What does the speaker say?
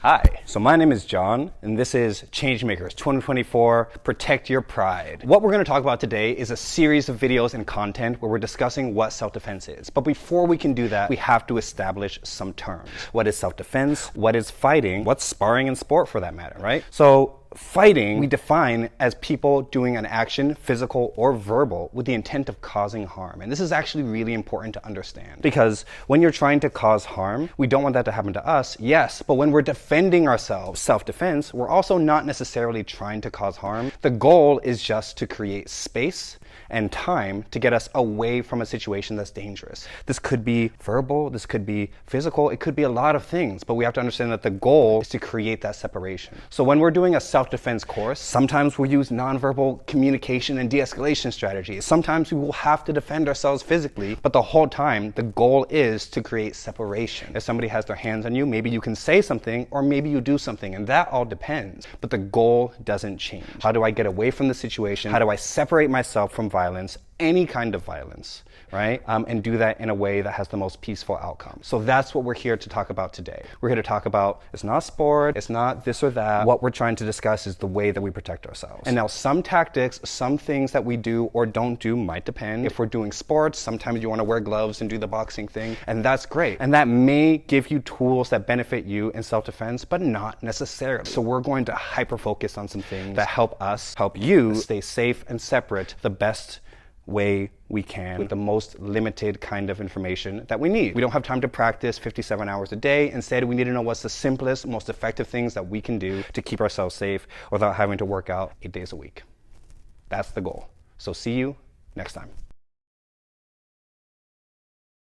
Hi, so my name is John, and this is Changemakers 2024, Protect Your Pride. What we're going to talk about today is a series of videos and content where we're discussing what self-defense is. But before we can do that, we have to establish some terms. What is self-defense? What is fighting? What's sparring in sport for that matter, right? So fighting, we define as people doing an action, physical or verbal, with the intent of causing harm. And this is actually really important to understand, because when you're trying to cause harm, we don't want that to happen to us, yes, but when we're defending ourselves, self-defense, we're also not necessarily trying to cause harm. The goal is just to create space and time to get us away from a situation that's dangerous. This could be verbal, this could be physical, it could be a lot of things, but we have to understand that the goal is to create that separation. So when we're doing a self-defense course, sometimes we'll use nonverbal communication and de-escalation strategies. Sometimes we will have to defend ourselves physically, but the whole time, the goal is to create separation. If somebody has their hands on you, maybe you can say something, or maybe you do something, and that all depends, but the goal doesn't change. How do I get away from the situation? How do I separate myself from violence, any kind of violence, right? And do that in a way that has the most peaceful outcome. So that's what we're here to talk about today. We're here to talk about, it's not sport, it's not this or that. What we're trying to discuss is the way that we protect ourselves. And now some tactics, some things that we do or don't do might depend. If we're doing sports, sometimes you want to wear gloves and do the boxing thing, and that's great. And that may give you tools that benefit you in self-defense, but not necessarily. So we're going to hyper-focus on some things that help us, help you stay safe and separate the best way we can with the most limited kind of information that we need. We don't have time to practice 57 hours a day. Instead, we need to know what's the simplest, most effective things that we can do to keep ourselves safe without having to work out 8 days a week. That's the goal. So see you next time.